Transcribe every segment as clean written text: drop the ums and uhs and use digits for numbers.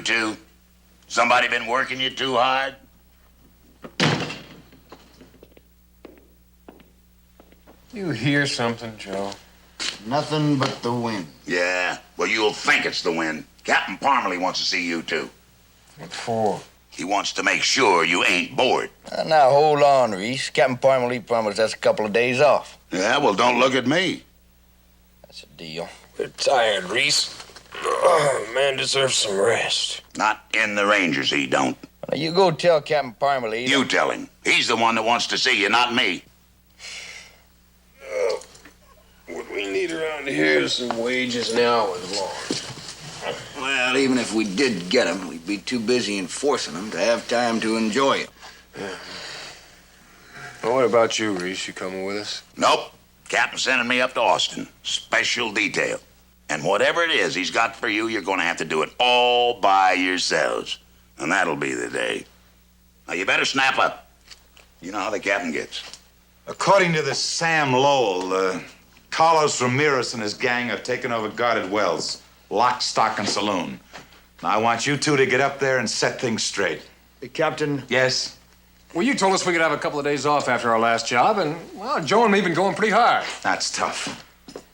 you two? Somebody been working you too hard? You hear something, Joe? Nothing but the wind. Yeah, well, you'll think it's the wind. Captain Parmalee wants to see you two. What for? He wants to make sure you ain't bored. Now, hold on, Reese. Captain Parmalee promised us a couple of days off. Yeah, well, don't look at me. That's a deal. We're tired, Reese. Man deserves some rest. Not in the Rangers, he don't. Now, you go tell Captain Parmalee. You tell him. He's the one that wants to see you, not me. What we need around here is some wages now and long. Well, even if we did get them, we'd be too busy enforcing them to have time to enjoy it. Well, what about you, Reese? You coming with us? Nope. Captain's sending me up to Austin. Special detail. And whatever it is he's got for you, you're going to have to do it all by yourselves. And that'll be the day. Now, you better snap up. You know how the captain gets. According to this Sam Lowell, Carlos Ramirez and his gang have taken over guarded wells, lock, stock, and saloon. Now, I want you two to get up there and set things straight. Captain. Yes? Well, you told us we could have a couple of days off after our last job, and, well, Joe and me have been going pretty hard. That's tough.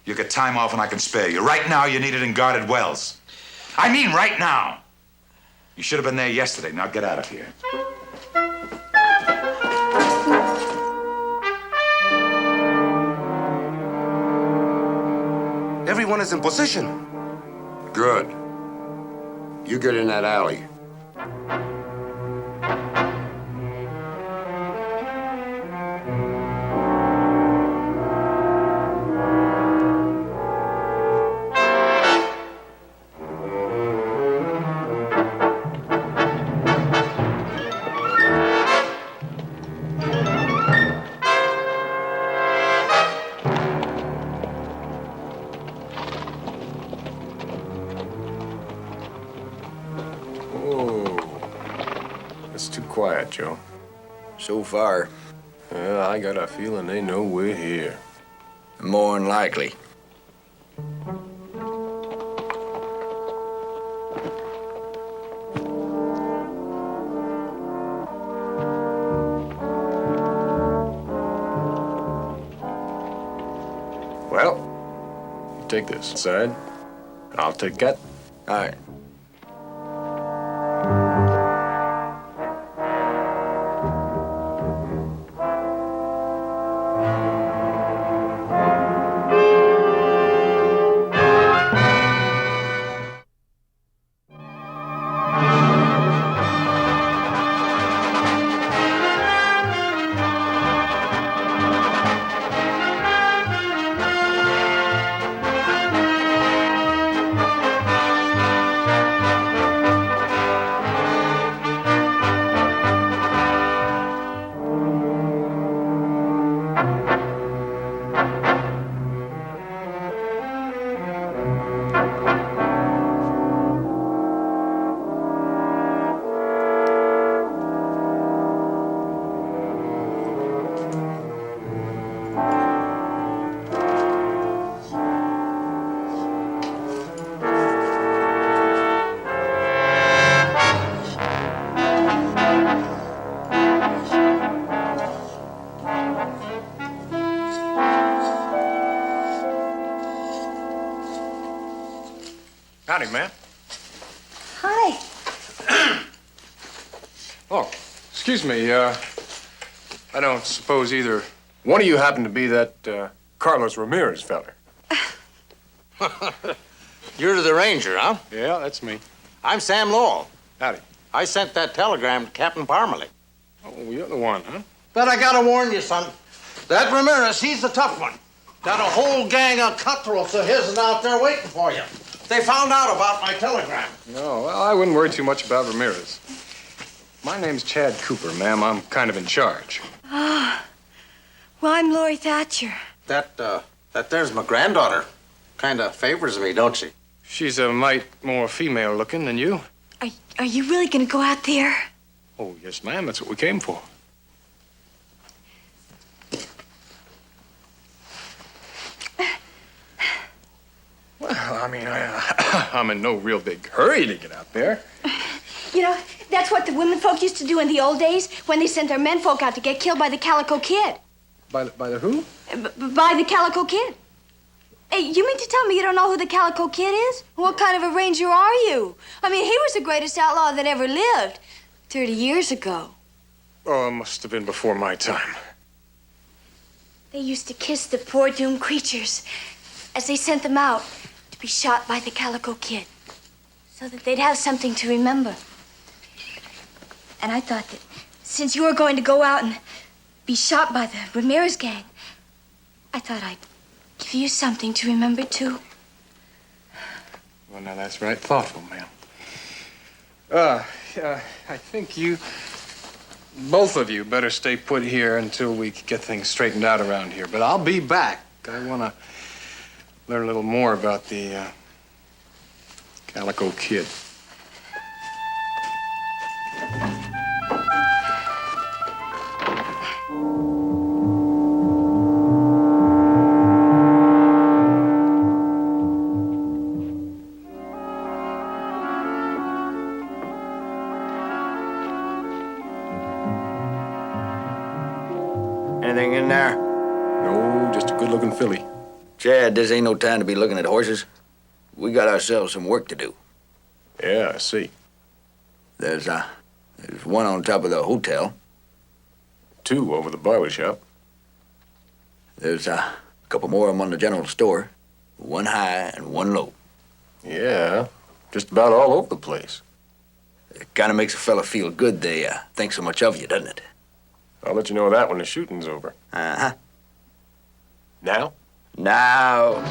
You get time off and I can spare you. Right now, you need it in guarded wells. I mean right now. You should have been there yesterday. Now get out of here. Everyone is in position. Good. You get in that alley. It's too quiet, Joe. So far, Well, I got a feeling they know we're here. more than likely. Well, you take this side, and I'll take that. All right. Howdy, ma'am. Hi. Oh, excuse me, I don't suppose either one of you happen to be that, Carlos Ramirez feller. You're the ranger, huh? Yeah, that's me. I'm Sam Lowell. Howdy. I sent that telegram to Captain Parmalee. Oh, you're the one, huh? But I gotta warn you, son. That Ramirez, he's the tough one. Got a whole gang of cutthroats of his out there waiting for you. They found out about my telegram. No, well, I wouldn't worry too much about Ramirez. My name's Chad Cooper, ma'am. I'm kind of in charge. Ah, well, I'm Lori Thatcher. That there's my granddaughter. Kinda favors me, don't she? She's a mite more female looking than you. Are you really gonna go out there? Oh, yes, ma'am. That's what we came for. Well, I mean, I'm in no real big hurry to get out there. You know, that's what the women folk used to do in the old days when they sent their men folk out to get killed by the Calico Kid. By the who? By the Calico Kid. Hey, you mean to tell me you don't know who the Calico Kid is? What kind of a ranger are you? I mean, he was the greatest outlaw that ever lived 30 years ago. Oh, it must have been before my time. They used to kiss the poor doomed creatures as they sent them out to be shot by the Calico Kid so that they'd have something to remember. And I thought that since you were going to go out and be shot by the Ramirez gang, I thought I'd give you something to remember, too. Well, now that's right thoughtful, ma'am. I think you, both of you, better stay put here until we get things straightened out around here. But I'll be back. I want to learn a little more about the Calico Kid. Anything in there? No, just a good-looking filly. Chad, this ain't no time to be looking at horses. We got ourselves some work to do. Yeah, I see. There's one on top of the hotel. 2 over the barber shop. There's a couple more of them on the general store. 1 high and 1 low. Yeah, just about all over the place. It kind of makes a fella feel good they think so much of you, doesn't it? I'll let you know that when the shooting's over. Uh-huh. Now? Now.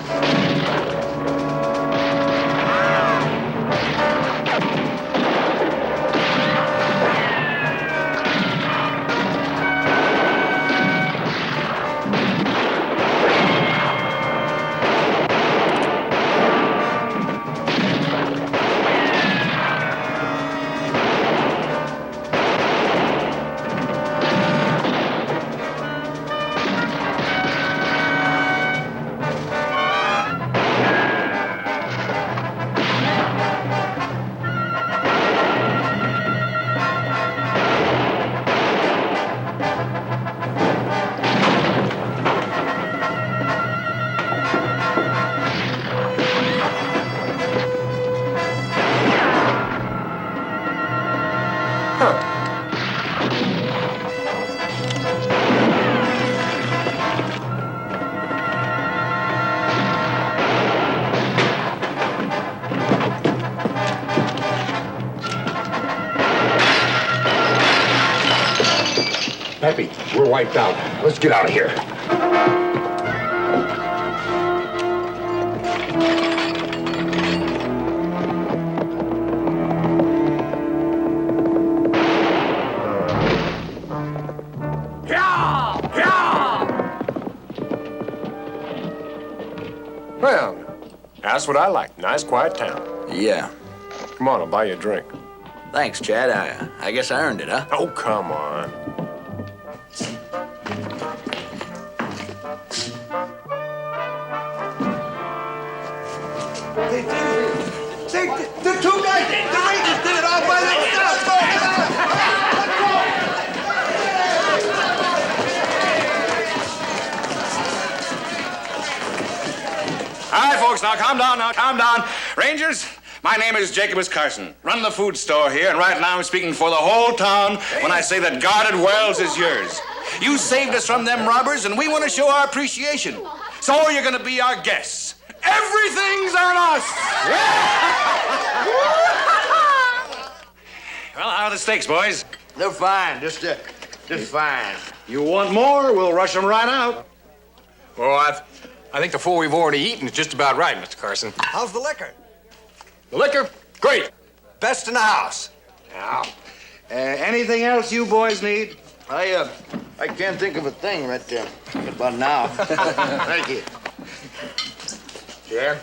Peppy, we're wiped out. Let's get out of here. Well, that's what I like. Nice, quiet town. Yeah. Come on, I'll buy you a drink. Thanks, Chad. I guess I earned it, huh? Oh, come on. The 2 guys, the Rangers did it all by themselves. All right, folks, now calm down. Rangers, my name is Jacobus Carson. Run the food store here, and right now I'm speaking for the whole town when I say that guarded wells is yours. You saved us from them robbers, and we want to show our appreciation. So you're going to be our guests. Everything's on us. Well, how are the steaks, boys? They're fine. Just fine. You want more? We'll rush them right out. Well, I think the 4 we've already eaten is just about right, Mr. Carson. How's the liquor? The liquor? Great. Best in the house. Now, anything else you boys need? I can't think of a thing right about now. Thank you. Yeah?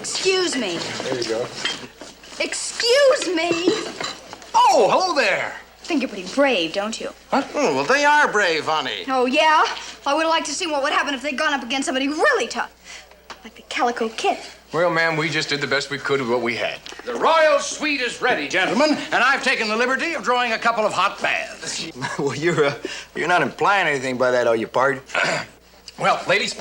Excuse me. There you go. Excuse me. Oh, hello there. Think you're pretty brave, don't you? Oh, well, they are brave, honey. Oh, yeah? I would have liked to see what would happen if they'd gone up against somebody really tough. Like the Calico Kid. Well, ma'am, we just did the best we could with what we had. The royal suite is ready, gentlemen, and I've taken the liberty of drawing a couple of hot baths. Well, you're not implying anything by that, are you, Pard? Well, ladies,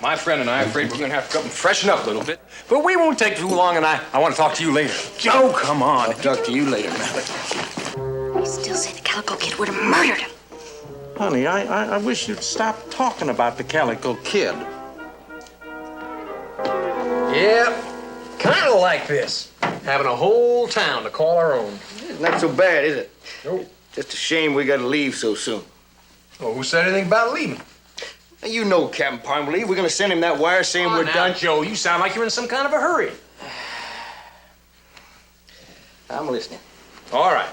my friend and I are afraid we're going to have to come and freshen up a little bit. But we won't take too long, and I want to talk to you later. Joe, come on. I'll talk to you later, man. I still say the Calico Kid would have murdered him. Honey, I wish you'd stop talking about the Calico Kid. Yeah, kind of like this. Having a whole town to call our own. It's not so bad, is it? Nope. Just a shame we got to leave so soon. Well, who said anything about leaving? Now, you know Captain Parmalee. We're going to send him that wire saying we're now, done. Joe, you sound like you're in some kind of a hurry. I'm listening. All right.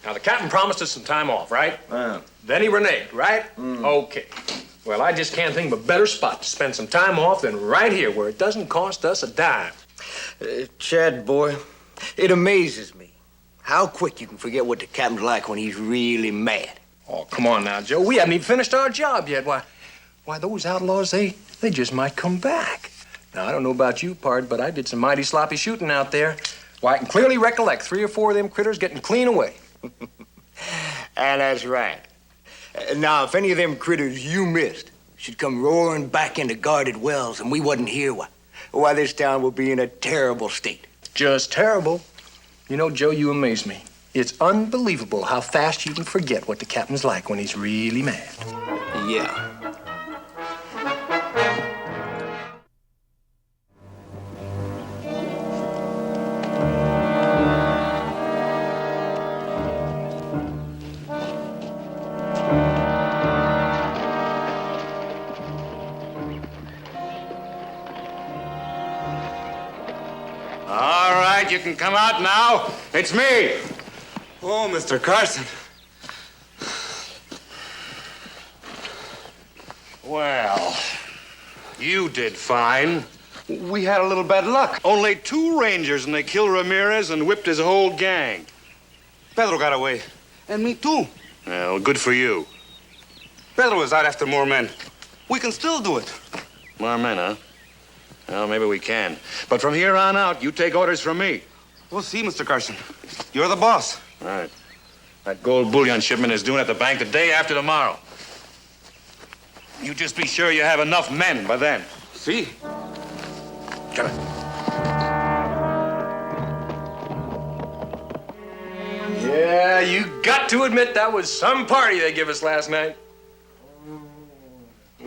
Now, the captain promised us some time off, right? Then he reneged, right? Okay. Well, I just can't think of a better spot to spend some time off than right here, where it doesn't cost us a dime. Chad, boy, it amazes me how quick you can forget what the captain's like when he's really mad. Oh, come on now, Joe. We haven't even finished our job yet. Why, those outlaws, they just might come back. Now, I don't know about you, Pard, but I did some mighty sloppy shooting out there. Why, I can clearly recollect 3 or 4 of them critters getting clean away. And that's right. Now, if any of them critters you missed should come roaring back into guarded wells and we wasn't here, why this town will be in a terrible state. Just terrible. You know, Joe, you amaze me. It's unbelievable how fast you can forget what the captain's like when he's really mad. Yeah. All right, you can come out now. It's me. Oh, Mr. Carson. Well, you did fine. We had a little bad luck. Only 2 Rangers, and they killed Ramirez and whipped his whole gang. Pedro got away. And me too. Well, good for you. Pedro was out after more men. We can still do it. More men, huh? Well, maybe we can. But from here on out, you take orders from me. We'll see, Mr. Carson. You're the boss. All right. That gold bullion shipment is due at the bank the day after tomorrow. You just be sure you have enough men by then. See? Come on. Yeah, you got to admit that was some party they gave us last night.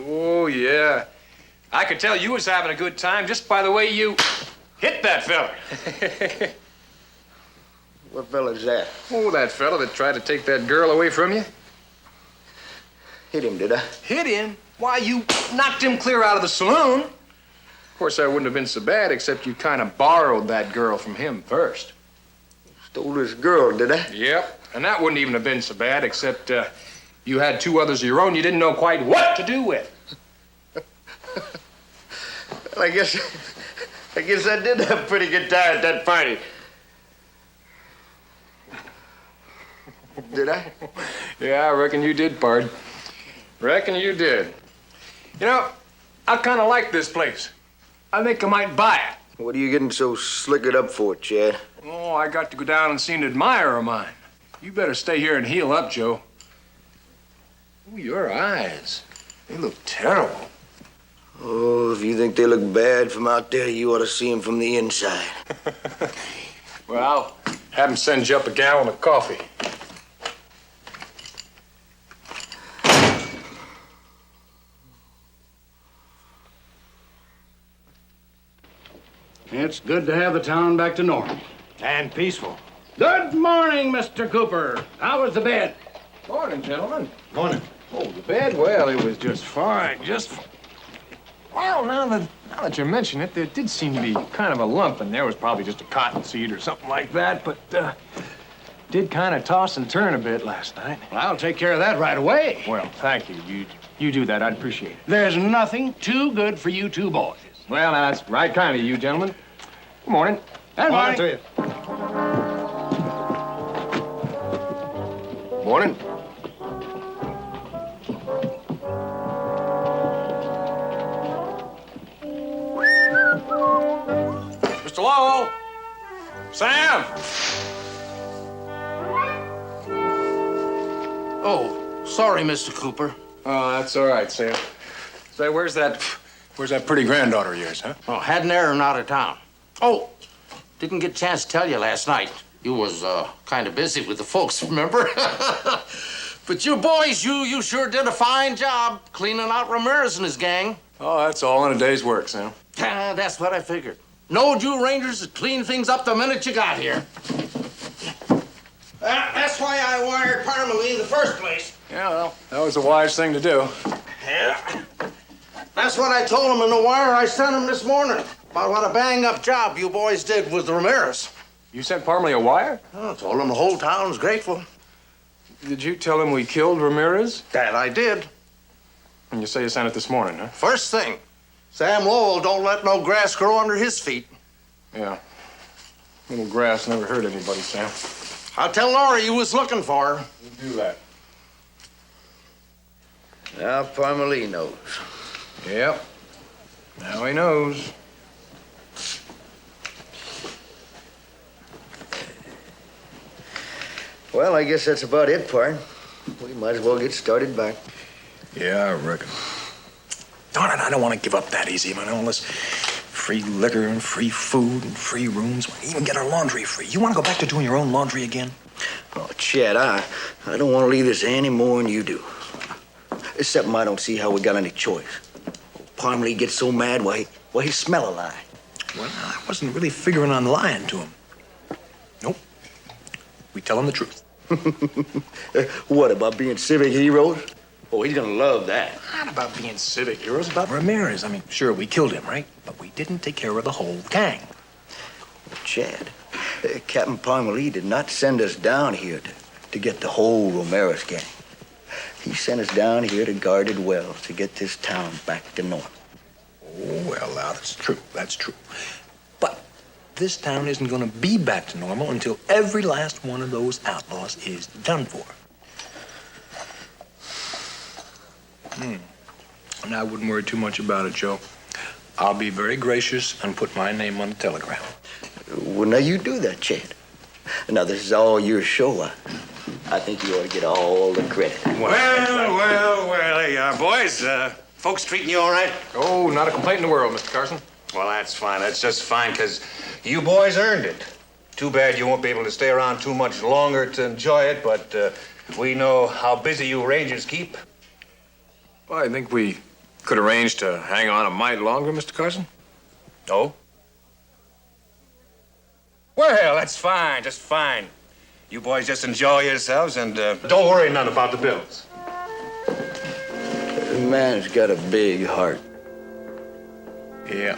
Oh, yeah. I could tell you was having a good time just by the way you hit that fella. What fella's that? Oh, that fella that tried to take that girl away from you. Hit him, did I? Hit him? Why, you knocked him clear out of the saloon. Of course, that wouldn't have been so bad, except you kind of borrowed that girl from him first. Stole this girl, did I? Yep, and that wouldn't even have been so bad, except you had 2 others of your own you didn't know quite what to do with. Well, I guess I did have a pretty good time at that party. Did I? Yeah, I reckon you did, Pard. Reckon you did. You know, I kind of like this place. I think I might buy it. What are you getting so slickered up for, Chad? Oh, I got to go down and see an admirer of mine. You better stay here and heal up, Joe. Oh, your eyes. They look terrible. Oh, if you think they look bad from out there, you ought to see them from the inside. Well, I'll have him send you up a gallon of coffee. It's good to have the town back to normal and peaceful. Good morning, Mr. Cooper. How was the bed? Morning, gentlemen. Morning. Oh, the bed? Well, it was just fine. Well, now that you mention it, there did seem to be kind of a lump in there. It was probably just a cotton seed or something like that, but did kind of toss and turn a bit last night. Well, I'll take care of that right away. Well, thank you. You do that. I'd appreciate it. There's nothing too good for you 2 boys. Well, now, that's right kind of you, gentlemen. Good morning. And morning to you. Morning. Mr. Lowell! Sam! Oh, sorry, Mr. Cooper. Oh, that's all right, Sam. Say, where's that pretty granddaughter of yours, huh? Oh, had an errand out of town. Oh, didn't get a chance to tell you last night. You was kind of busy with the folks, remember? But you boys, you sure did a fine job cleaning out Ramirez and his gang. Oh, that's all in a day's work, Sam. That's what I figured. Knowed you Rangers would clean things up the minute you got here. That's why I wired Parmalee in the first place. Yeah, well, that was a wise thing to do. Yeah. That's what I told him in the wire I sent him this morning about what a bang-up job you boys did with Ramirez. You sent Parmalee a wire? I told him the whole town's grateful. Did you tell him we killed Ramirez? That I did. And you say you sent it this morning, huh? First thing, Sam Lowell don't let no grass grow under his feet. Yeah. Little grass never hurt anybody, Sam. I'll tell Laurie you was looking for her. You do that. Now Parmalee knows. Yep. Now he knows. Well, I guess that's about it, Part. We might as well get started back. Yeah, I reckon. Darn it, I don't want to give up that easy, man. All this free liquor and free food and free rooms. We even get our laundry free. You want to go back to doing your own laundry again? Oh, Chad, I don't want to leave this any more than you do. Except I don't see how we got any choice. Parmalee gets so mad, why he smell a lie. Well, I wasn't really figuring on lying to him. Nope. We tell him the truth. What, about being civic heroes? Oh, he's gonna love that. Not about being civic heroes, about Ramirez. I mean, sure, we killed him, right? But we didn't take care of the whole gang. Chad, Captain Parmalee did not send us down here to get the whole Ramirez gang. He sent us down here to guarded wells to get this town back to normal. Oh, well, now, that's true. That's true. But this town isn't going to be back to normal until every last one of those outlaws is done for. And I wouldn't worry too much about it, Joe. I'll be very gracious and put my name on the telegram. Well, now you do that, Chad. Now, this is all your show. I think you ought to get all the credit. Well, there you are, boys. Folks treating you all right? Oh, not a complaint in the world, Mr. Carson. Well, that's fine. That's just fine, because you boys earned it. Too bad you won't be able to stay around too much longer to enjoy it, but we know how busy you Rangers keep. Well, I think we could arrange to hang on a mite longer, Mr. Carson. Oh? Well, that's fine, just fine. You boys just enjoy yourselves and don't worry none about the bills. The man's got a big heart. Yeah.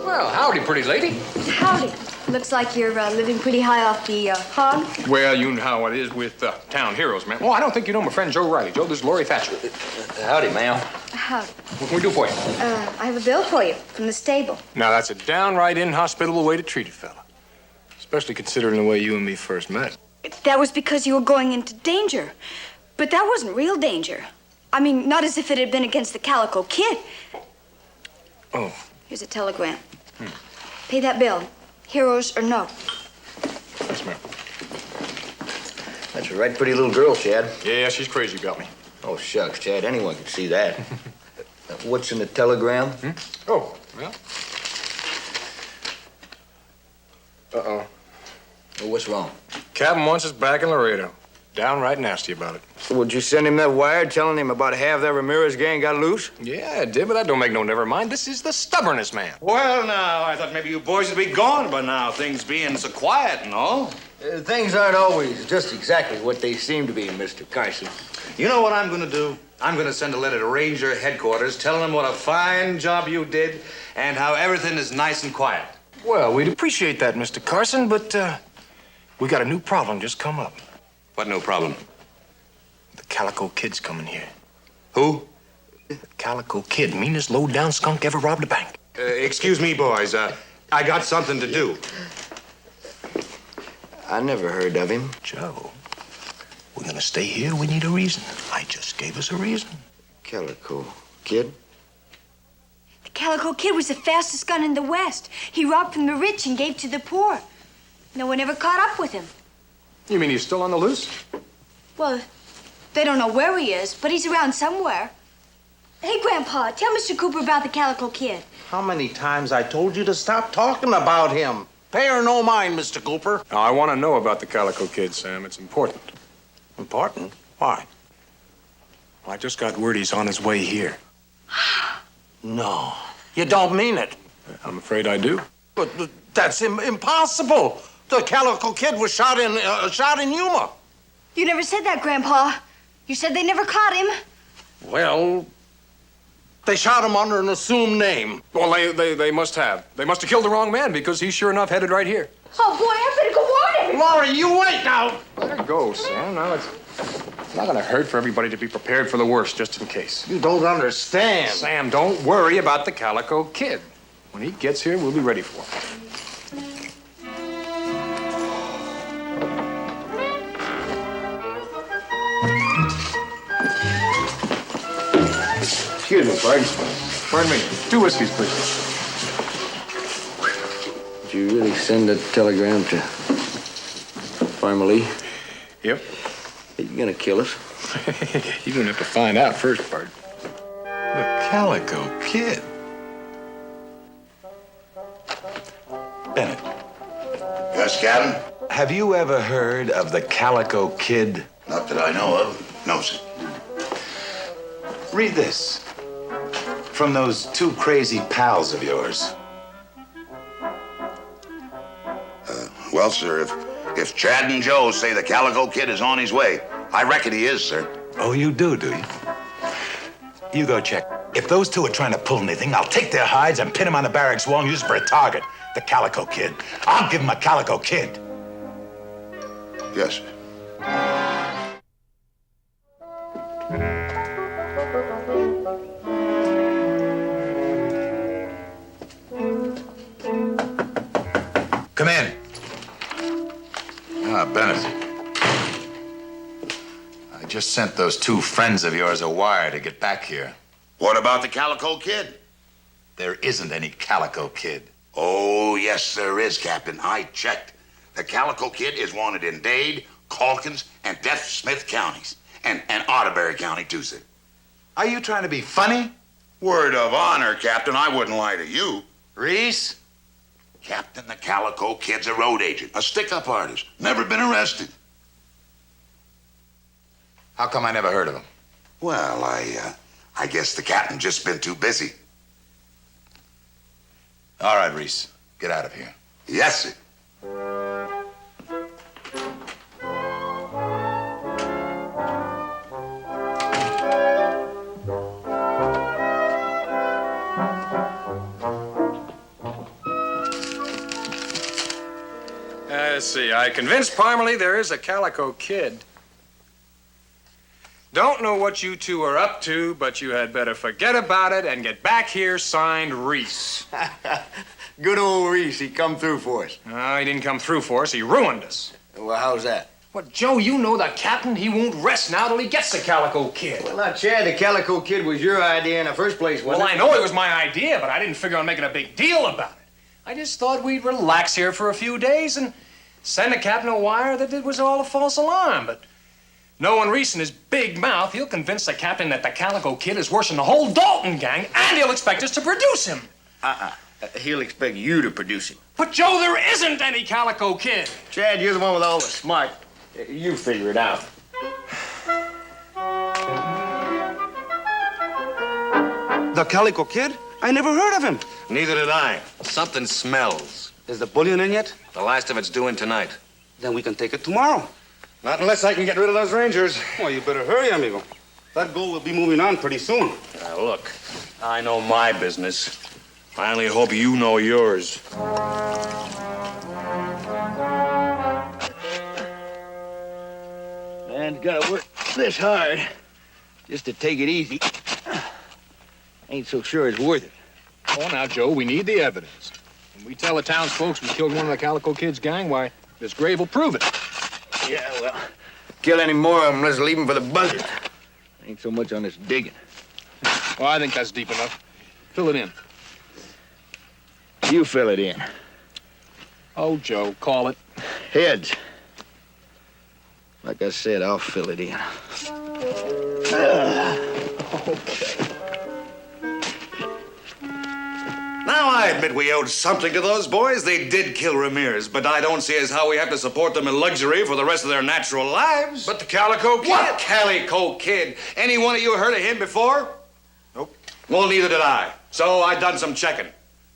Well, howdy, pretty lady. Howdy. Looks like you're living pretty high off the hog. Well, you know how it is with town heroes, man. Oh, I don't think you know my friend Joe Riley. Joe, this is Laurie Thatcher. Howdy, ma'am. Howdy. What can we do for you? I have a bill for you from the stable. Now, that's a downright inhospitable way to treat a fella. Especially considering the way you and me first met. That was because you were going into danger. But that wasn't real danger. I mean, not as if it had been against the Calico Kid. Oh. Here's a telegram. Pay that bill. Heroes or no. Yes, ma'am. That's a right pretty little girl, Chad. Yeah, she's crazy about me. Oh, shucks, Chad. Anyone can see that. What's in the telegram? Oh, well. Uh-oh. Well, what's wrong? Captain wants us back in Laredo. Downright nasty about it. Would you send him that wire telling him about half that Ramirez gang got loose? Yeah, I did, but that don't make no never mind. This is the stubbornest man. Well, now, I thought maybe you boys would be gone by now, things being so quiet and all. Things aren't always just exactly what they seem to be, Mr. Carson. You know what I'm going to do? I'm going to send a letter to Ranger headquarters telling them what a fine job you did and how everything is nice and quiet. Well, we'd appreciate that, Mr. Carson, but we got a new problem just come up. What new problem? The Calico Kid's coming here. Who? The Calico Kid, meanest low-down skunk ever robbed a bank. Excuse me, boys. I got something to do. I never heard of him. Joe, we're gonna stay here. We need a reason. I just gave us a reason. Calico Kid? The Calico Kid was the fastest gun in the West. He robbed from the rich and gave to the poor. No one ever caught up with him. You mean he's still on the loose? Well, they don't know where he is, but he's around somewhere. Hey, Grandpa, tell Mr. Cooper about the Calico Kid. How many times I told you to stop talking about him? Pay her no mind, Mr. Cooper. Now, I want to know about the Calico Kid, Sam. It's important. Important? Why? I just got word he's on his way here. No, you don't mean it. I'm afraid I do. But that's impossible. The Calico Kid was shot in Yuma. You never said that, Grandpa. You said they never caught him. Well, they shot him under an assumed name. Well, they must have. They must have killed the wrong man because he's sure enough headed right here. Oh, boy, I better go warn everybody. Laurie, you wait now. Let her go, Sam. Now it's not going to hurt for everybody to be prepared for the worst, just in case. You don't understand. Sam, don't worry about the Calico Kid. When he gets here, we'll be ready for him. Excuse me, pardon. Pardon me. 2 whiskeys, please. Did you really send that telegram to Farmer Lee? Yep. Are you gonna kill us? You don't have to find out first, Bart. The Calico Kid. Bennett, Yes, Captain? have you ever heard of the Calico Kid? Not that I know of. No, sir. Read this. From those 2 crazy pals of yours. Well, sir, if Chad and Joe say the Calico Kid is on his way, I reckon he is, sir. Oh, you do you? You go check. If those 2 are trying to pull anything, I'll take their hides and pin them on the barracks wall and use it for a target. The Calico Kid. I'll give him a Calico Kid. Yes, sir. Come in. Ah, Bennett. I just sent those 2 friends of yours a wire to get back here. What about the Calico Kid? There isn't any Calico Kid. Oh, yes, there is, Captain. I checked. The Calico Kid is wanted in Dade, Calkins, and Death Smith counties. And Otterbury County, too, sir. Are you trying to be funny? Word of honor, Captain. I wouldn't lie to you. Reese? Captain, the Calico Kid's a road agent, a stick-up artist. Never been arrested. How come I never heard of him? Well, I guess the captain just been too busy. All right, Reese. Get out of here. Yes, sir. Let's see. I convinced Parmalee there is a Calico Kid. Don't know what you 2 are up to, but you had better forget about it and get back here, signed Reese. Good old Reese, he come through for us. No, he didn't come through for us. He ruined us. Well, how's that? But, Joe, you know the captain. He won't rest now till he gets the Calico Kid. Well, now, Chad, the Calico Kid was your idea in the first place, wasn't Well, it? I know it was my idea, but I didn't figure on making a big deal about it. I just thought we'd relax here for a few days and send the captain a wire that it was all a false alarm. But knowing Reese and his big mouth, he'll convince the captain that the Calico Kid is worse than the whole Dalton gang, and he'll expect us to produce him. He'll expect you to produce him. But, Joe, there isn't any Calico Kid. Chad, you're the one with all the smart. You figure it out. The Calico Kid? I never heard of him. Neither did I. Something smells. Is the bullion in yet? The last of it's due in tonight. Then we can take it tomorrow. Not unless I can get rid of those Rangers. Well, you better hurry, amigo. That gold will be moving on pretty soon. Now, look, I know my business. I only hope you know yours. Man's gotta work this hard just to take it easy. Ain't so sure it's worth it. Oh, now, Joe, we need the evidence. When we tell the townsfolk we killed one of the Calico Kid's gang, why, This grave will prove it. Yeah, well, kill any more of them, let's leave them for the buzzards. Ain't so much on this digging. Well, I think that's deep enough. Fill it in. You fill it in. Oh, Joe, call it. Heads. Like I said, I'll fill it in. Okay. Now, I admit we owed something to those boys. They did kill Ramirez, but I don't see as how we have to support them in luxury for the rest of their natural lives. But the Calico Kid. What Calico Kid? Any one of you heard of him before? Nope. Well, neither did I. So I done some checking.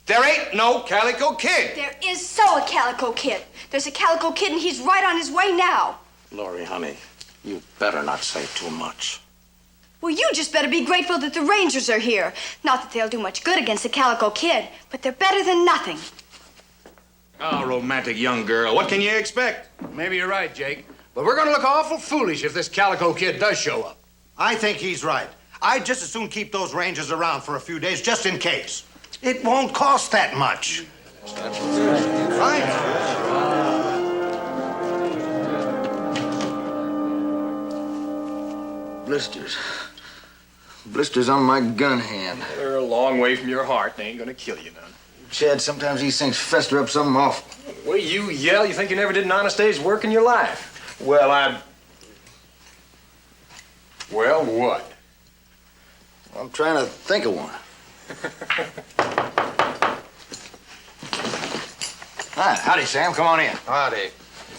There ain't no Calico Kid. There is so a Calico Kid. There's a Calico Kid, and he's right on his way now. Lori, honey, you better not say too much. Well, you just better be grateful that the Rangers are here. Not that they'll do much good against the Calico Kid, but they're better than nothing. Oh, romantic young girl. What can you expect? Maybe you're right, Jake. But we're gonna look awful foolish if this Calico Kid does show up. I think he's right. I'd just as soon keep those Rangers around for a few days, just in case. It won't cost that much. Right. Blisters. Blisters on my gun hand. They're a long way from your heart. They ain't gonna kill you none. Chad, sometimes these things fester up something awful. Well, you yell. You think you never did an honest day's work in your life. Well, Well, what? I'm trying to think of one. Hi, howdy, Sam. Come on in. Howdy.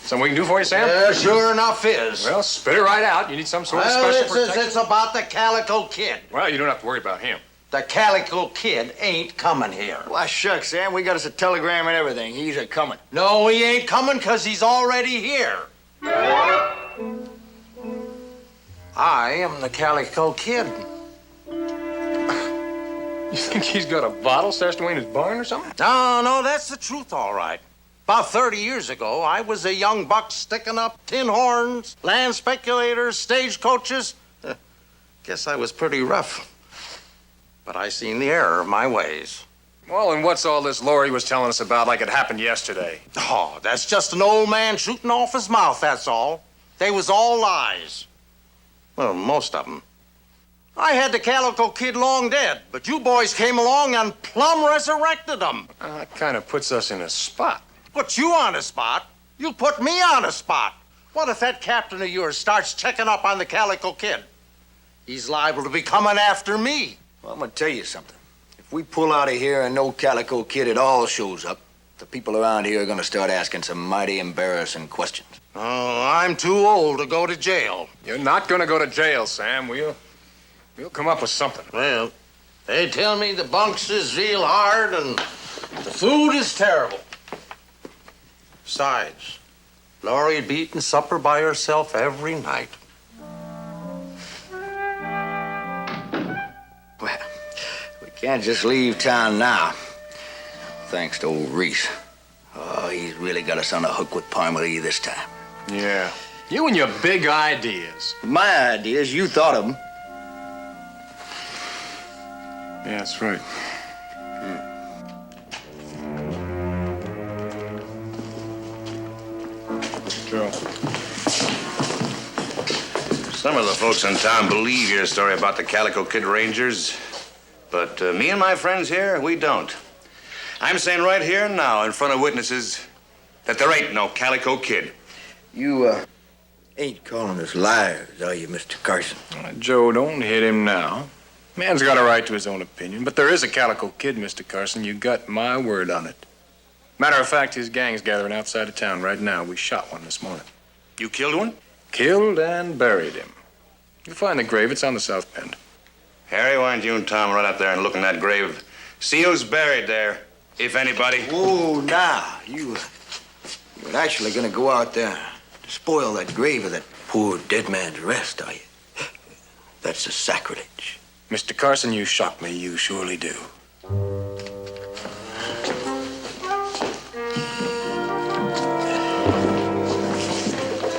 Something we can do for you, Sam? Sure enough is. Well, spit it right out. You need some sort of special protection? It's about the Calico Kid. Well, you don't have to worry about him. The Calico Kid ain't coming here. Why, shucks, Sam. We got us a telegram and everything. He's a-coming. No, he ain't coming because he's already here. I am the Calico Kid. You think he's got a bottle stashed away in his barn or something? No, that's the truth, all right. About 30 years ago, I was a young buck sticking up tin horns, land speculators, stagecoaches. Guess I was pretty rough. But I seen the error of my ways. Well, and what's all this Lori was telling us about like it happened yesterday? Oh, that's just an old man shooting off his mouth, that's all. They was all lies. Well, most of them. I had the Calico Kid long dead, but you boys came along and plumb resurrected him. That kind of puts us in a spot. Put you on a spot? You put me on a spot. What if that captain of yours starts checking up on the Calico Kid? He's liable to be coming after me. Well, I'm gonna tell you something. If we pull out of here and no Calico Kid at all shows up, the people around here are gonna start asking some mighty embarrassing questions. Oh, I'm too old to go to jail. You're not going to go to jail, Sam. We'll come up with something. Well, they tell me the bunks is real hard and the food is terrible. Besides, Laurie'd be eating supper by herself every night. Well, we can't just leave town now. Thanks to old Reese. Oh, he's really got us on the hook with Parmalee this time. Yeah. You and your big ideas. My ideas, you thought of them. Yeah, that's right. Joe. Some of the folks in town believe your story about the Calico Kid Rangers, but me and my friends here, we don't. I'm saying right here and now, in front of witnesses, that there ain't no Calico Kid. You, ain't calling us liars, are you, Mr. Carson? Joe, don't hit him now. Man's got a right to his own opinion, but there is a Calico Kid, Mr. Carson. You got my word on it. Matter of fact, his gang's gathering outside of town right now. We shot one this morning. You killed one? Killed and buried him. You'll find the grave. It's on the south bend. Harry, why don't you and Tom run up there and look in that grave? See who's buried there, if anybody. Oh, now, you're actually gonna go out there to spoil that grave of that poor dead man's rest, are you? That's a sacrilege. Mr. Carson, you shock me. You surely do.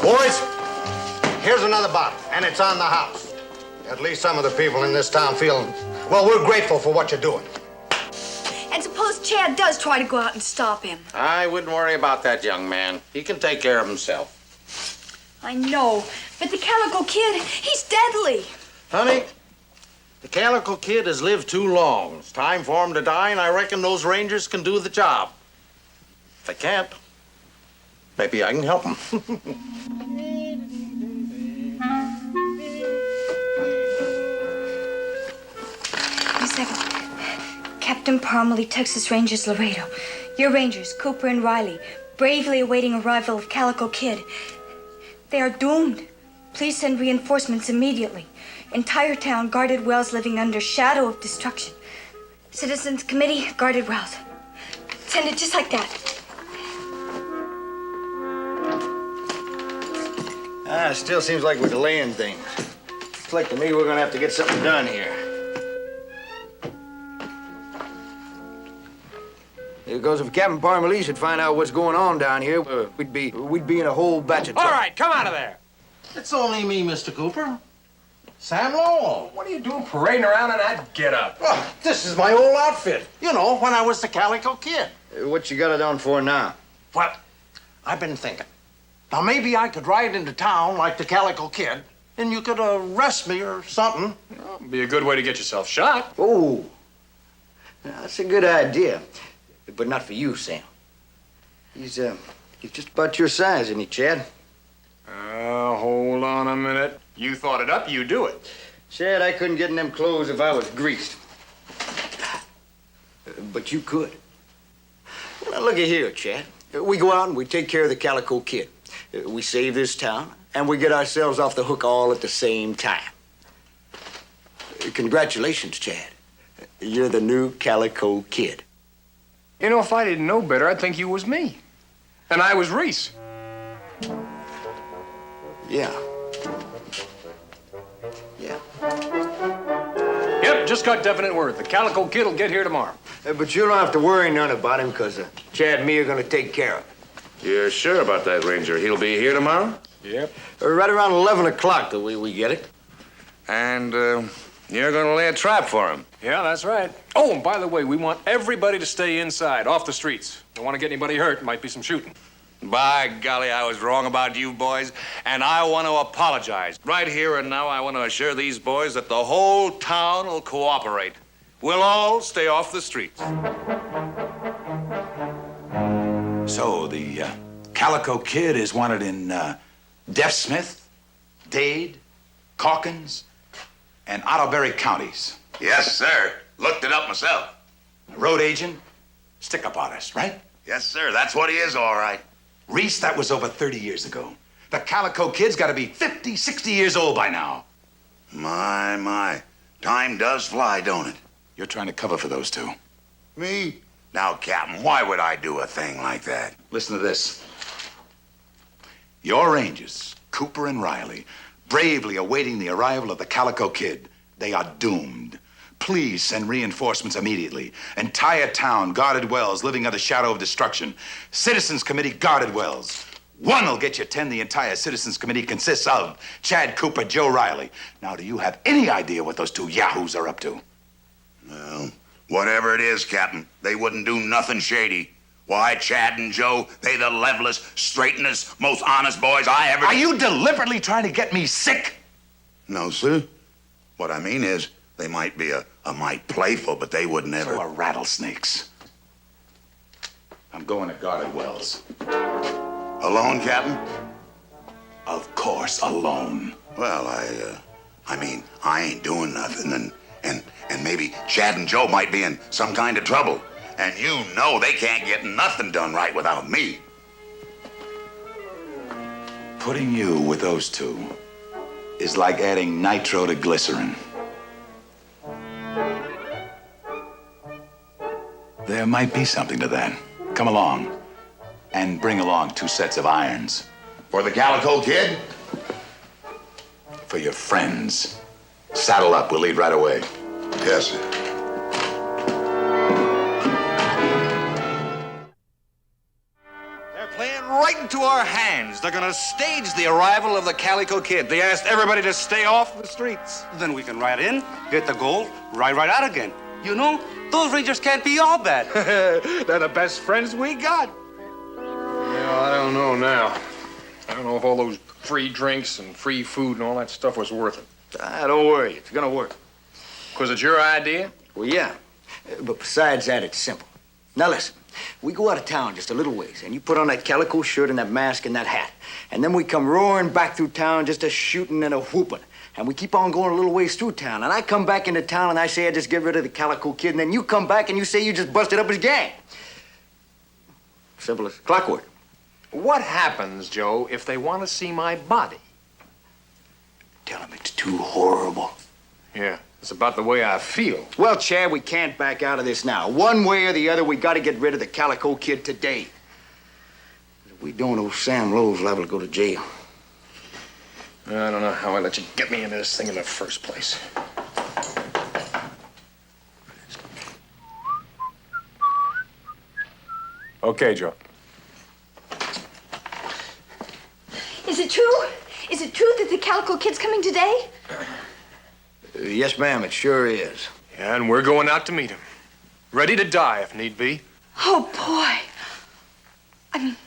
Boys, here's another bottle, and it's on the house. At least some of the people in this town feel, well, we're grateful for what you're doing. And suppose Chad does try to go out and stop him. I wouldn't worry about that young man. He can take care of himself. I know, but the Calico Kid, he's deadly. Honey, the Calico Kid has lived too long. It's time for him to die, and I reckon those Rangers can do the job. If they can't, maybe I can help them. Wait a second. Captain Parmalee, Texas Rangers, Laredo. Your Rangers, Cooper and Riley, bravely awaiting arrival of Calico Kid. They are doomed. Please send reinforcements immediately. Entire town guarded wells living under shadow of destruction. Citizens Committee, guarded wells. Send it just like that. It still seems like we're delaying things. Looks like to me we're gonna have to get something done here. Because if Captain Parmalee should find out what's going on down here, we'd be in a whole batch of trouble. All right, come out of there. It's only me, Mr. Cooper. Sam Lowell. What are you doing parading around in that get-up? Oh, this is my old outfit. You know, when I was the Calico Kid. What you got it on for now? Well, I've been thinking. Now, maybe I could ride into town like the Calico Kid, and you could arrest me or something. Well, be a good way to get yourself shot. Oh, that's a good idea. But not for you, Sam. He's just about your size, isn't he, Chad? Hold on a minute. You thought it up, you do it. Chad, I couldn't get in them clothes if I was greased. But you could. Well, now, look at here, Chad. We go out and we take care of the Calico Kid. We save this town, and we get ourselves off the hook all at the same time. Congratulations, Chad. You're the new Calico Kid. You know, if I didn't know better, I'd think you was me. And I was Reese. Yeah. Yeah. Yep, just got definite word. The Calico Kid will get here tomorrow. But you don't have to worry none about him, because Chad and me are going to take care of him. You're sure about that, Ranger? He'll be here tomorrow? Yep. Right around 11 o'clock, the way we get it. And, you're gonna lay a trap for him? Yeah, that's right. Oh, and by the way, we want everybody to stay inside, off the streets. Don't want to get anybody hurt. Might be some shooting. By golly, I was wrong about you boys, and I want to apologize. Right here and now, I want to assure these boys that the whole town will cooperate. We'll all stay off the streets. So the Calico Kid is wanted in Deaf Smith, Dade, Calkins, and Ottoberry counties. Yes, sir. Looked it up myself. Road agent, stick-up artist, right? Yes, sir. That's what he is, all right. Reese, that was over 30 years ago. The Calico Kid's got to be 50, 60 years old by now. My. Time does fly, don't it? You're trying to cover for those two. Me? Now, Captain, why would I do a thing like that? Listen to this. Your Rangers, Cooper and Riley, bravely awaiting the arrival of the Calico Kid. They are doomed. Please send reinforcements immediately. Entire town, guarded wells, living under shadow of destruction. Citizens Committee, guarded wells. One will get you 10. The entire Citizens Committee consists of Chad Cooper, Joe Riley. Now, do you have any idea what those two yahoos are up to? Well, whatever it is, Captain, they wouldn't do nothing shady. Why, Chad and Joe, they the levelest, straightenest, most honest boys I ever... Are you deliberately trying to get me sick? No, sir. What I mean is, they might be a mite playful, but they would never... So are rattlesnakes. I'm going to guarded wells. Alone, Captain? Of course, alone. Well, I mean, I ain't doing nothing, and maybe Chad and Joe might be in some kind of trouble. And you know they can't get nothing done right without me. Putting you with those two is like adding nitro to glycerin. There might be something to that. Come along and bring along 2 sets of irons. For the Calico Kid? For your friends. Saddle up, we'll leave right away. Yes, sir. They're playing right into our hands. They're gonna stage the arrival of the Calico Kid. They asked everybody to stay off the streets. Then we can ride in, get the gold, ride right out again. You know, Those Rangers can't be all bad. They're the best friends we got. Well, I don't know now. I don't know if all those free drinks and free food and all that stuff was worth it. Don't worry, it's gonna work. Was it your idea? Well, yeah. But besides that, it's simple. Now listen, we go out of town just a little ways, and you put on that calico shirt and that mask and that hat. And then we come roaring back through town just a shooting and a whooping. And we keep on going a little ways through town. And I come back into town and I say I just get rid of the calico kid. And then you come back and you say you just busted up his gang. Simple as clockwork. What happens, Joe, if they want to see my body? Tell him it's too horrible. Yeah, it's about the way I feel. Well, Chad, we can't back out of this now. One way or the other, we got to get rid of the calico kid today. If we don't, old Sam Lowe's liable to go to jail. I don't know how I let you get me into this thing in the first place. Okay, Joe. Is it true? Is it true that the Calico Kid's coming today? Yes, ma'am, it sure is. Yeah, and we're going out to meet him. Ready to die if need be. Oh, boy. I mean,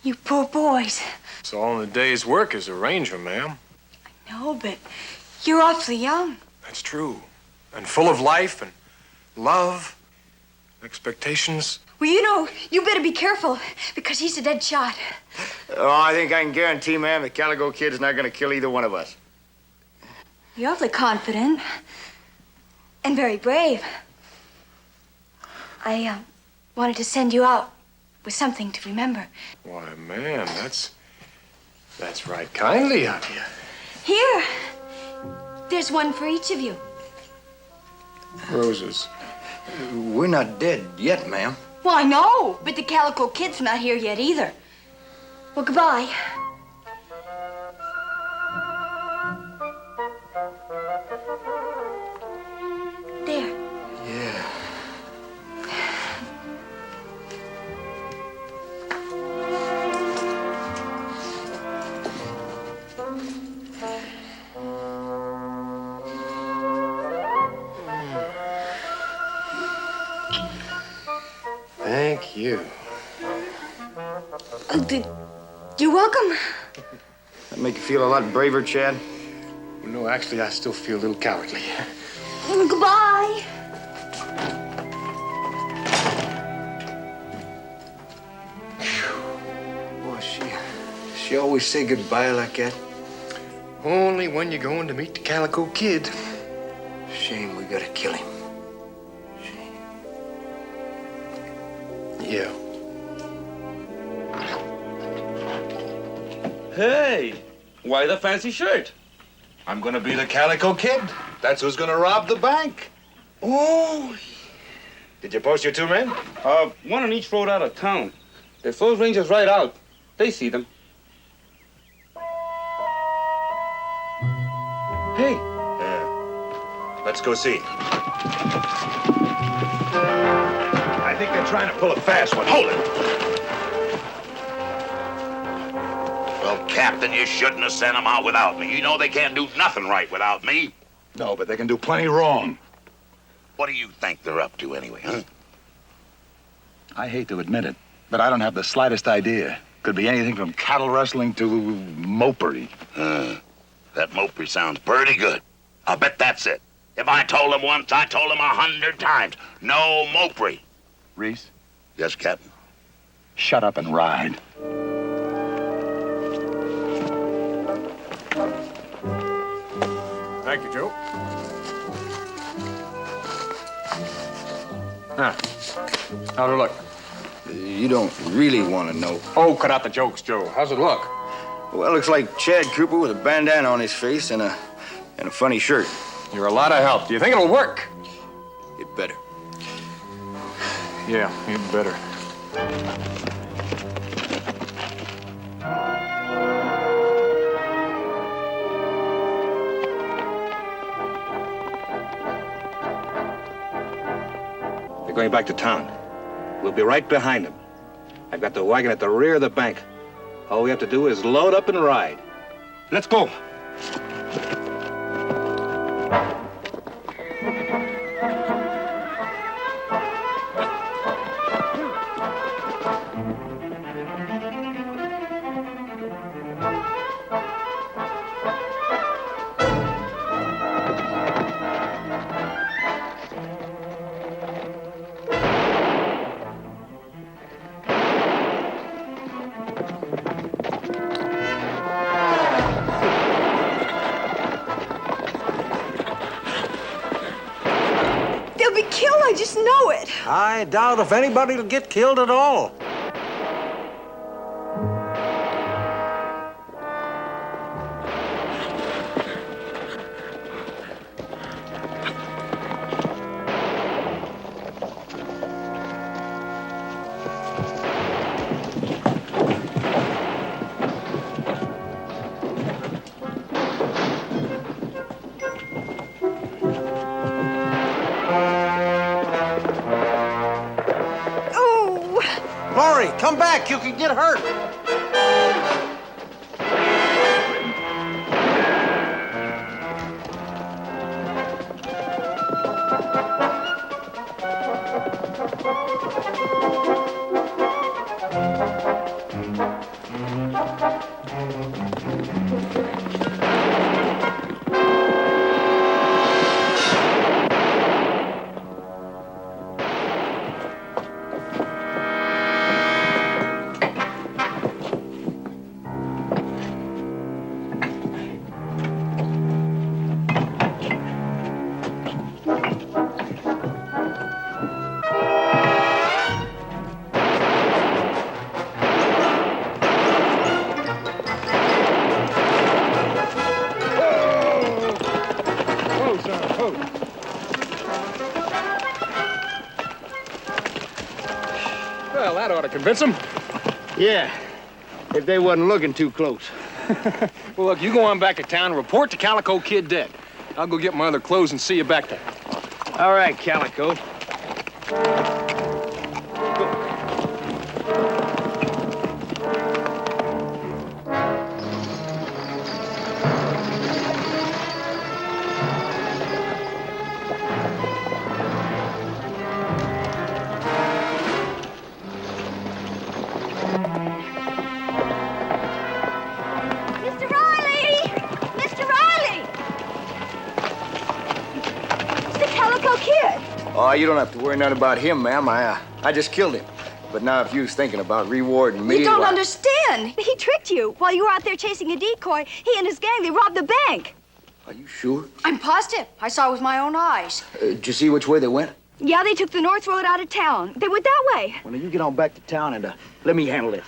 you poor boys. It's all in the day's work as a ranger, ma'am. No, but you're awfully young. That's true. And full of life and love, expectations. Well, you know, you better be careful, because he's a dead shot. Oh, I think I can guarantee, ma'am, the calico kid's not going to kill either one of us. You're awfully confident. And very brave. I wanted to send you out with something to remember. Why, ma'am, that's right kindly of you. Here. There's one for each of you. Roses. We're not dead yet, ma'am. Well, I know, but the Calico Kid's not here yet either. Well, goodbye. There. Yeah. Thank you. You're welcome. That make you feel a lot braver, Chad? Well, no, actually, I still feel a little cowardly. Goodbye. Boy, she always say goodbye like that. Only when you're going to meet the Calico Kid. Shame we gotta kill him. Yeah. Hey, why the fancy shirt? I'm gonna be the Calico Kid. That's who's gonna rob the bank. Oh. Did you post your two men? One on each road out of town. There's those rangers right out. They see them. Hey. Yeah. Let's go see. I think they're trying to pull a fast one. Hold it! Well, Captain, you shouldn't have sent them out without me. You know they can't do nothing right without me. No, but they can do plenty wrong. What do you think they're up to anyway, huh? I hate to admit it, but I don't have the slightest idea. Could be anything from cattle rustling to mopery. That mopery sounds pretty good. I'll bet that's it. If I told them once, I told them 100 times. No mopery. Reese? Yes, Captain? Shut up and ride. Thank you, Joe. Huh. How'd it look? You don't really want to know. Oh, cut out the jokes, Joe. How's it look? Well, it looks like Chad Cooper with a bandana on his face and a funny shirt. You're a lot of help. Do you think it'll work? It better. Yeah, you better. They're going back to town. We'll be right behind them. I've got the wagon at the rear of the bank. All we have to do is load up and ride. Let's go. I doubt if anybody will get killed at all. Lori, come back. You can get hurt. Well, that ought to convince them. Yeah, if they wasn't looking too close. Well, look, you go on back to town and report the Calico Kid dead. I'll go get my other clothes and see you back there. All right, Calico. Oh, you don't have to worry nothing about him, ma'am. I just killed him. But now if you was thinking about rewarding me... You don't understand. He tricked you. While you were out there chasing a decoy, he and his gang, they robbed the bank. Are you sure? I'm positive. I saw it with my own eyes. Did you see which way they went? Yeah, they took the north road out of town. They went that way. Well, now you get on back to town and let me handle it.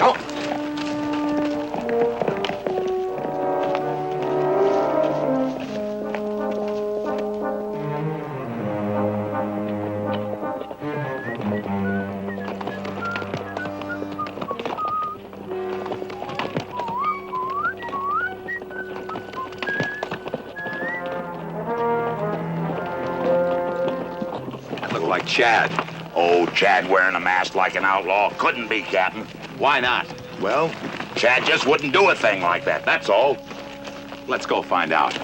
Oh. Like Chad. Oh, Chad wearing a mask like an outlaw. Couldn't be, Captain. Why not? Well, Chad just wouldn't do a thing like that, that's all. Let's go find out.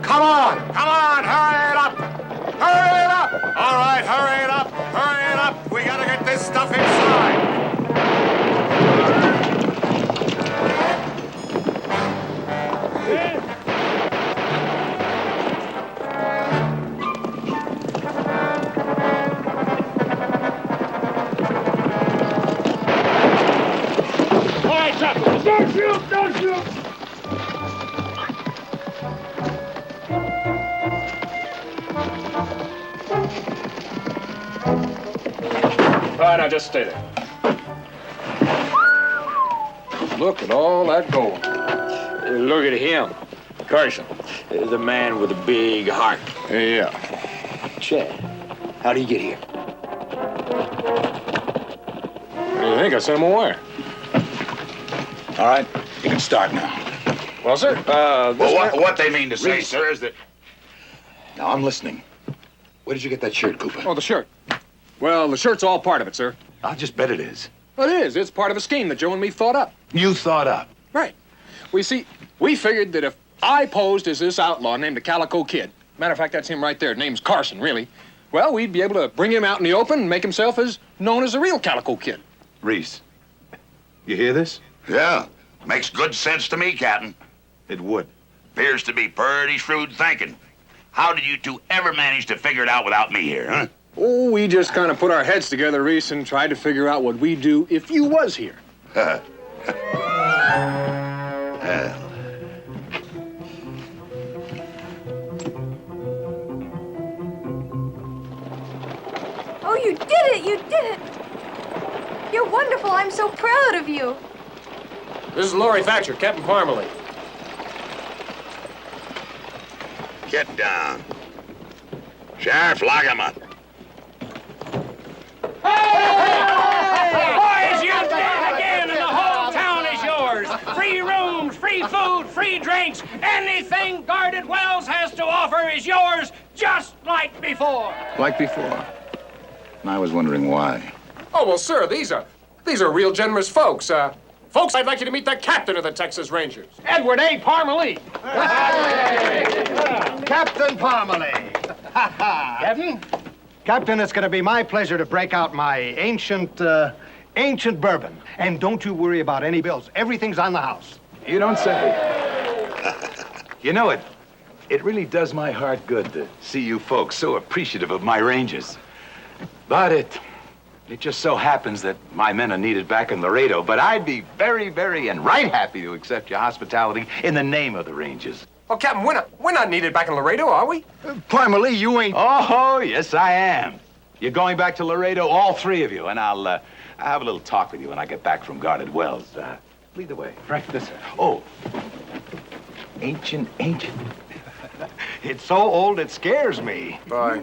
Come on, hurry it up! Hurry it up! All right, hurry it up, hurry it up! We gotta get this stuff inside! All right, Chuck, don't shoot, don't shoot! All right, now just stay there. Look at all that gold. Look at him. Carson, the man with the big heart. Yeah. Chad, how'd he get here? What do you think? I sent him a wire. All right, you can start now. Well, sir, What they mean to say, sir, is that... Now, I'm listening. Where did you get that shirt, Cooper? Oh, the shirt. Well, the shirt's all part of it, sir. I'll just bet it is. Well, it is. It's part of a scheme that Joe and me thought up. You thought up. Right. We see, we figured that if I posed as this outlaw named the Calico Kid, matter of fact, that's him right there. Name's Carson, really. Well, we'd be able to bring him out in the open and make himself as known as the real Calico Kid. Reese, You hear this? Yeah, makes good sense to me, Captain. It would. Appears to be pretty shrewd thinking. How did you two ever manage to figure it out without me here, huh? Oh, we just kind of put our heads together, Reese, and tried to figure out what we'd do if you was here. Well, Oh, you did it! You did it! You're wonderful. I'm so proud of you. This is Laurie Thatcher, Captain Parmalee. get down. Sheriff, lock him up. Boys, you did it again, and the whole town is yours. Free rooms, free food, free drinks. Anything Guarded Wells has to offer is yours, just like before. Like before. And I was wondering why. Oh, well, sir, these are real generous folks. Folks, I'd like you to meet the captain of the Texas Rangers, Edward A. Parmalee. Captain Parmalee. Captain? Captain, it's going to be my pleasure to break out my ancient bourbon. And don't you worry about any bills. Everything's on the house. You don't say. You know, it really does my heart good to see you folks so appreciative of my Rangers. But it just so happens that my men are needed back in Laredo. But I'd be very, very and right happy to accept your hospitality in the name of the Rangers. Oh, Captain, we're not needed back in Laredo, are we? Parmalee, you ain't... Oh, yes, I am. You're going back to Laredo, all three of you, and I'll have a little talk with you when I get back from Guarded Wells. Lead the way. Right, this. Oh, ancient. It's so old it scares me. Bye.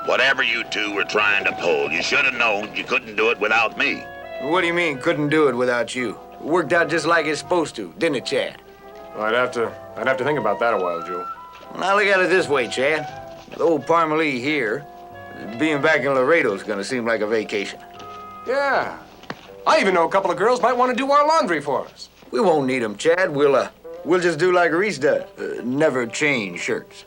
Whatever you two were trying to pull, you should have known you couldn't do it without me. What do you mean, couldn't do it without you? It worked out just like it's supposed to, didn't it, Chad? Well, I'd have to think about that a while, Joe. Now, look at it this way, Chad. With old Parmalee here, being back in Laredo's gonna seem like a vacation. Yeah. I even know a couple of girls might want to do our laundry for us. We won't need them, Chad. We'll just do like Reese does. Never change shirts.